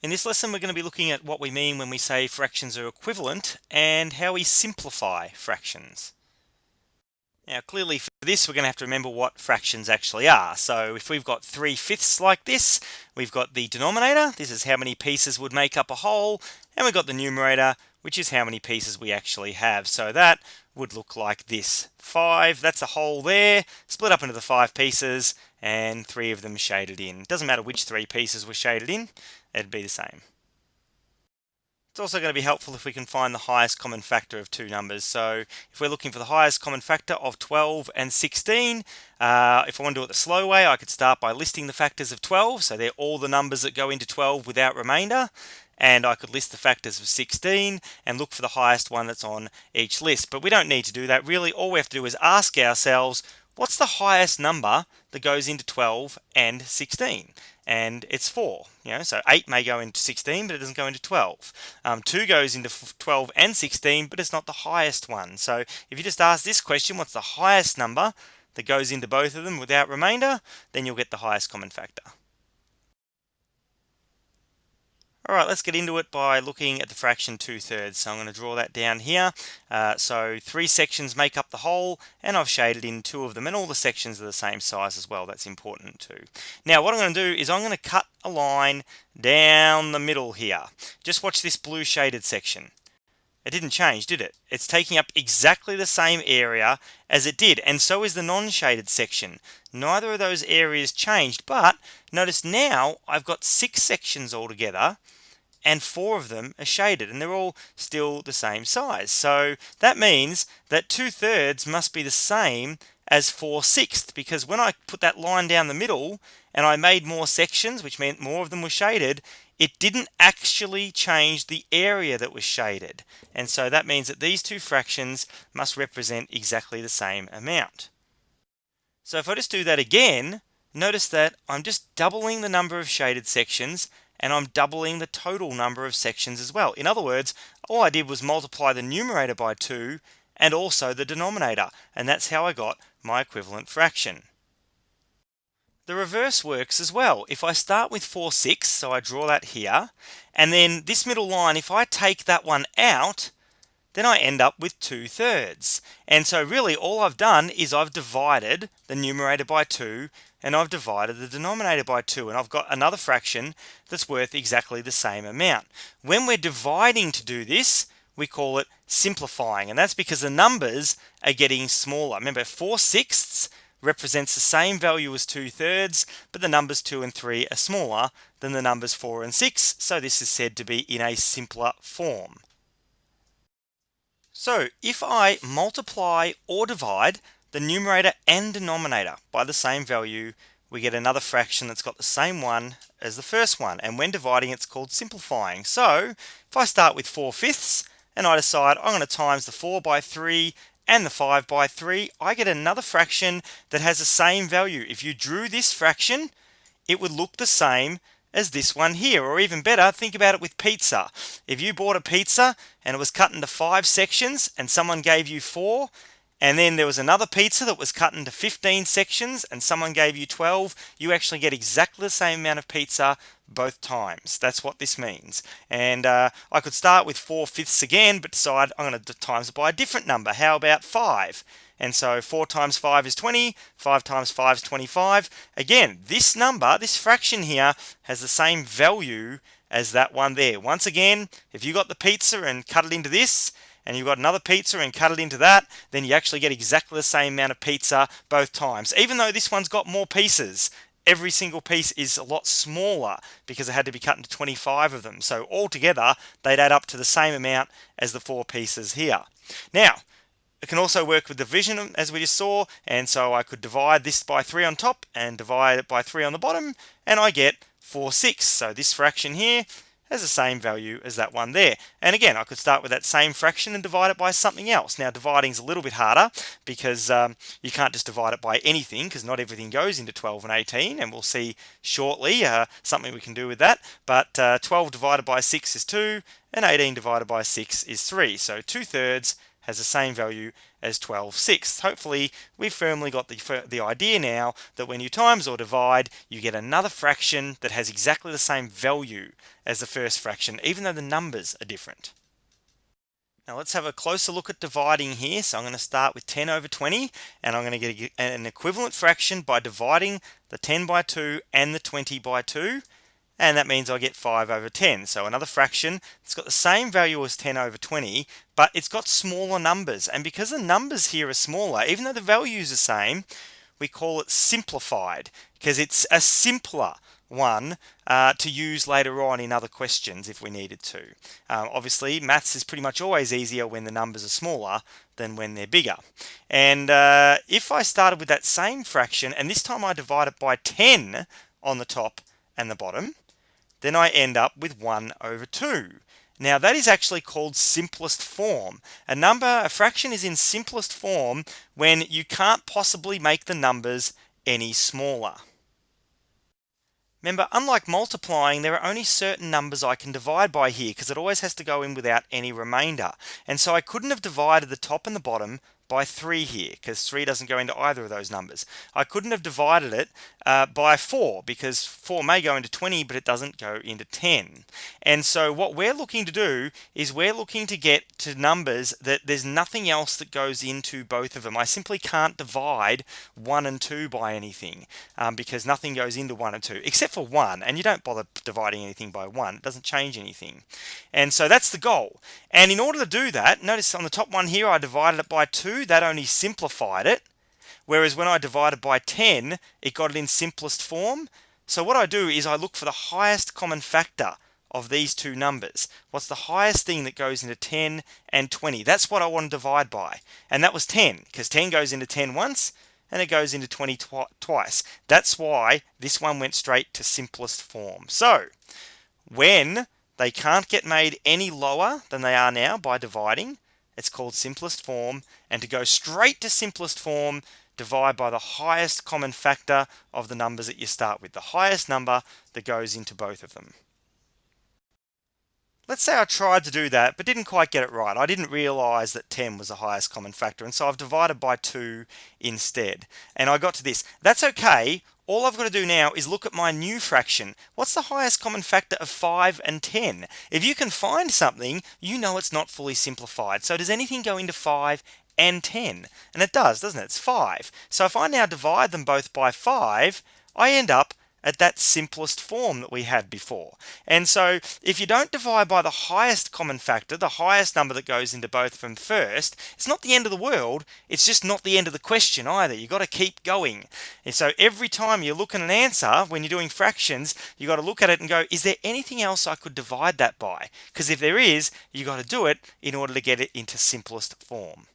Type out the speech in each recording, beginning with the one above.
In this lesson, we're going to be looking at what we mean when we say fractions are equivalent and how we simplify fractions. Now, clearly for this, we're going to have to remember what fractions actually are. So if we've got 3/5 like this, we've got the denominator, this is how many pieces would make up a whole, and we've got the numerator, which is how many pieces we actually have. So that would look like this. 5, that's a whole there, split up into the 5 pieces, and 3 of them shaded in. Doesn't matter which 3 pieces were shaded in, it'd be the same. It's also going to be helpful if we can find the highest common factor of two numbers. So if we're looking for the highest common factor of 12 and 16, if I want to do it the slow way, I could start by listing the factors of 12. So they're all the numbers that go into 12 without remainder. And I could list the factors of 16 and look for the highest one that's on each list. But we don't need to do that. Really, all we have to do is ask ourselves, what's the highest number that goes into 12 and 16? And it's 4. So 8 may go into 16, but it doesn't go into 12. 2 goes into 12 and 16, but it's not the highest one. So if you just ask this question, what's the highest number that goes into both of them without remainder, then you'll get the highest common factor. Alright, let's get into it by looking at the fraction 2/3. So I'm going to draw that down here. So 3 sections make up the whole, and I've shaded in 2 of them, and all the sections are the same size as well. That's important too. Now what I'm going to do is I'm going to cut a line down the middle here. Just watch this blue shaded section. It didn't change, did it? It's taking up exactly the same area as it did, and so is the non-shaded section. Neither of those areas changed, but notice now I've got 6 sections altogether, and 4 of them are shaded, and they're all still the same size. So that means that 2/3 must be the same as 4/6, because when I put that line down the middle and I made more sections, which meant more of them were shaded, it didn't actually change the area that was shaded. And so that means that these two fractions must represent exactly the same amount. So if I just do that again, notice that I'm just doubling the number of shaded sections, and I'm doubling the total number of sections as well. In other words, all I did was multiply the numerator by 2 and also the denominator, and that's how I got my equivalent fraction. The reverse works as well. If I start with 4/6, so I draw that here, and then this middle line, if I take that one out, then I end up with 2/3. And so really all I've done is I've divided the numerator by 2, and I've divided the denominator by 2, and I've got another fraction that's worth exactly the same amount. When we're dividing to do this, we call it simplifying, and that's because the numbers are getting smaller. Remember, 4/6 represents the same value as 2/3, but the numbers 2 and 3 are smaller than the numbers 4 and 6, so this is said to be in a simpler form. So if I multiply or divide the numerator and denominator by the same value, we get another fraction that's got the same one as the first one, and when dividing it's called simplifying. So if I start with 4/5 and I decide I'm going to times the 4 by 3 and the 5 by 3, I get another fraction that has the same value. If you drew this fraction, it would look the same as this one here, or even better, think about it with pizza. If you bought a pizza and it was cut into 5 sections and someone gave you 4, and then there was another pizza that was cut into 15 sections and someone gave you 12, you actually get exactly the same amount of pizza both times. That's what this means. And I could start with 4/5 again, but decide I'm going to times it by a different number. How about 5? And so 4 times 5 is 20, 5 times 5 is 25. Again, this number, this fraction here, has the same value as that one there. Once again, if you got the pizza and cut it into this, and you've got another pizza and cut it into that, then you actually get exactly the same amount of pizza both times. Even though this one's got more pieces, every single piece is a lot smaller because it had to be cut into 25 of them. So altogether, they'd add up to the same amount as the 4 pieces here. Now, it can also work with division, as we just saw, and so I could divide this by 3 on top and divide it by 3 on the bottom, and I get 4/6. So this fraction here has the same value as that one there. And again, I could start with that same fraction and divide it by something else. Now, dividing is a little bit harder because you can't just divide it by anything, because not everything goes into 12 and 18, and we'll see shortly something we can do with that. But 12 divided by 6 is 2, and 18 divided by 6 is 3. So 2/3 has the same value as 12/6. Hopefully we've firmly got the idea now that when you times or divide, you get another fraction that has exactly the same value as the first fraction, even though the numbers are different. Now let's have a closer look at dividing here. So I'm going to start with 10 over 20, and I'm going to get an equivalent fraction by dividing the 10 by 2 and the 20 by 2. And that means I get 5 over 10. So another fraction, it's got the same value as 10 over 20, but it's got smaller numbers. And because the numbers here are smaller, even though the value is the same, we call it simplified, because it's a simpler one to use later on in other questions if we needed to. Obviously, maths is pretty much always easier when the numbers are smaller than when they're bigger. And if I started with that same fraction, and this time I divide it by 10 on the top and the bottom, then I end up with 1 over 2. Now that is actually called simplest form. A fraction is in simplest form when you can't possibly make the numbers any smaller. Remember, unlike multiplying, there are only certain numbers I can divide by here because it always has to go in without any remainder. And so I couldn't have divided the top and the bottom by 3 here because 3 doesn't go into either of those numbers. I couldn't have divided it by 4 because 4 may go into 20 but it doesn't go into 10. And so what we're looking to do is we're looking to get to numbers that there's nothing else that goes into both of them. I simply can't divide 1 and 2 by anything because nothing goes into 1 and 2 except for 1, and you don't bother dividing anything by 1. It doesn't change anything. And so that's the goal. And in order to do that, notice on the top one here I divided it by 2. That only simplified it, whereas when I divided by 10 it got it in simplest form. So what I do is I look for the highest common factor of these two numbers. What's the highest thing that goes into 10 and 20? That's what I want to divide by, and that was 10 because 10 goes into 10 once and it goes into 20 twice. That's why this one went straight to simplest form. So when they can't get made any lower than they are now by dividing, it's called simplest form. And to go straight to simplest form, divide by the highest common factor of the numbers that you start with, the highest number that goes into both of them. Let's say I tried to do that but didn't quite get it right. I didn't realize that 10 was the highest common factor, and so I've divided by 2 instead, and I got to this. That's okay. All I've got to do now is look at my new fraction. What's the highest common factor of 5 and 10? If you can find something, you know it's not fully simplified. So does anything go into 5 and 10? And it does, doesn't it? It's 5. So if I now divide them both by 5, I end up at that simplest form that we had before. And so if you don't divide by the highest common factor, the highest number that goes into both of them first, it's not the end of the world. It's just not the end of the question either. You've got to keep going. And so every time you look at an answer when you're doing fractions, you got to look at it and go, is there anything else I could divide that by? Because if there is, you got to do it in order to get it into simplest form.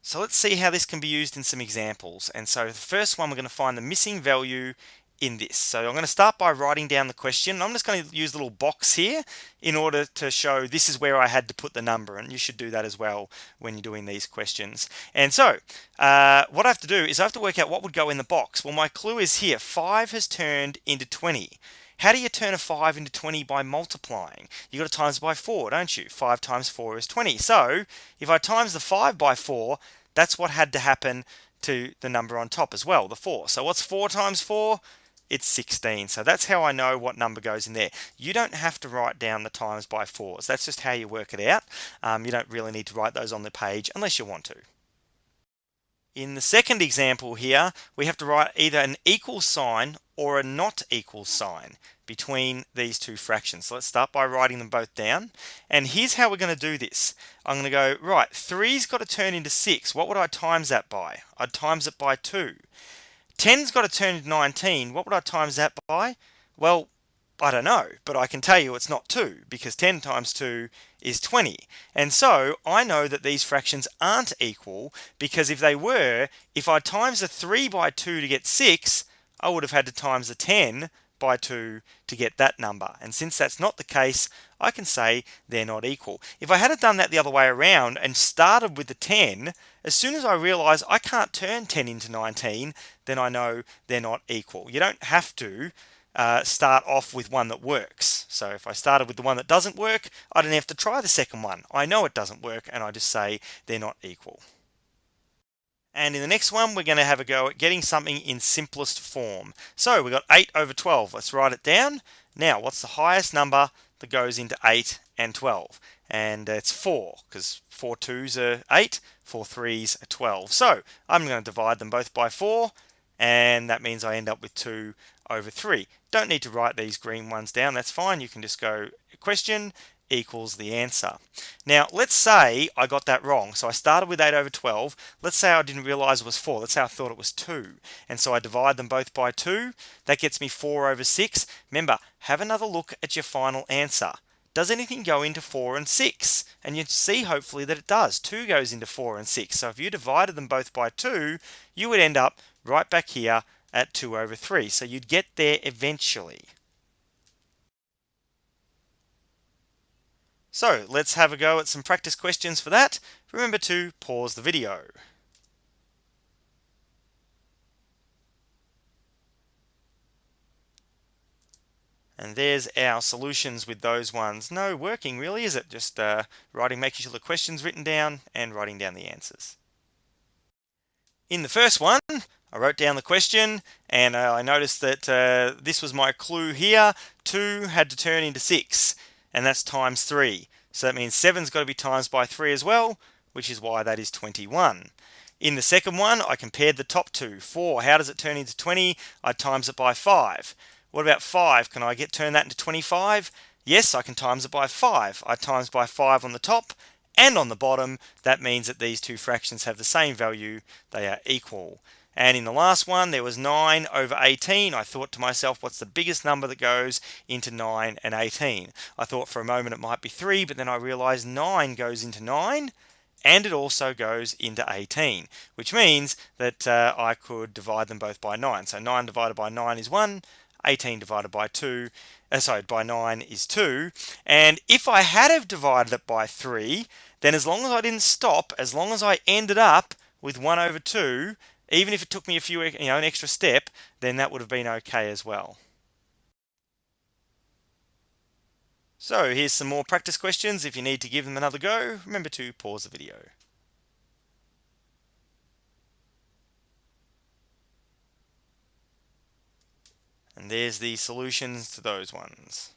So let's see how this can be used in some examples. And so the first one, we're going to find the missing value in this. So I'm going to start by writing down the question. I'm just going to use the little box here in order to show this is where I had to put the number, and you should do that as well when you're doing these questions. And so what I have to do is I have to work out what would go in the box. Well, my clue is here. 5 has turned into 20. How do you turn a 5 into 20? By multiplying. You got to times by 4, don't you? 5 times 4 is 20. So if I times the 5 by 4, that's what had to happen to the number on top as well, the 4. So what's 4 times 4? It's 16. So that's how I know what number goes in there. You don't have to write down the times by 4s. That's just how you work it out. You don't really need to write those on the page unless you want to. In the second example here, we have to write either an equal sign or a not equal sign between these two fractions. So let's start by writing them both down. And here's how we're going to do this. I'm going to go, right, 3's got to turn into 6. What would I times that by? I'd times it by 2. 10's got to turn into 19. What would I times that by? Well, I don't know, but I can tell you it's not 2 because 10 times 2 is 20. And so I know that these fractions aren't equal because if they were, if I times the 3 by 2 to get 6, I would have had to times the 10 by 2 to get that number. And since that's not the case, I can say they're not equal. If I had done that the other way around and started with the 10, as soon as I realize I can't turn 10 into 19, then I know they're not equal. You don't have to start off with one that works. So if I started with the one that doesn't work, I didn't have to try the second one. I know it doesn't work, and I just say they're not equal. And in the next one, we're going to have a go at getting something in simplest form. So we've got 8 over 12. Let's write it down. Now, what's the highest number that goes into 8 and 12? And it's 4, because 4 2s are 8, 4 3s are 12. So I'm going to divide them both by 4, and that means I end up with 2 over 3. Don't need to write these green ones down. That's fine. You can just go question equals the answer. Now, let's say I got that wrong. So I started with 8 over 12. Let's say I didn't realize it was 4. Let's say I thought it was 2. And so I divide them both by 2. That gets me 4 over 6. Remember, have another look at your final answer. Does anything go into 4 and 6? And you see hopefully that it does. 2 goes into 4 and 6. So if you divided them both by 2, you would end up right back here at 2 over 3. So you'd get there eventually. So let's have a go at some practice questions for that. Remember to pause the video. And there's our solutions with those ones. No working really, is it? Just making sure the question's written down and writing down the answers. In the first one, I wrote down the question, and I noticed that this was my clue here. 2 had to turn into 6, and that's times 3. So that means 7's got to be times by 3 as well, which is why that is 21. In the second one, I compared the top two. 4, how does it turn into 20? I times it by 5. What about 5? Can I turn that into 25? Yes, I can times it by 5. I times by 5 on the top and on the bottom. That means that these two fractions have the same value. They are equal. And in the last one, there was 9 over 18. I thought to myself, what's the biggest number that goes into 9 and 18? I thought for a moment it might be 3, but then I realized 9 goes into 9, and it also goes into 18, which means that I could divide them both by 9. So 9 divided by 9 is 1, 18 divided by 2, by 9 is 2. And if I had have divided it by 3, then as long as I didn't stop, as long as I ended up with 1 over 2, even if it took me a few, an extra step, then that would have been okay as well. So here's some more practice questions. If you need to give them another go, remember to pause the video. And there's the solutions to those ones.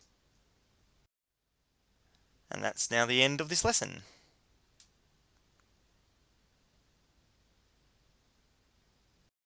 And that's now the end of this lesson.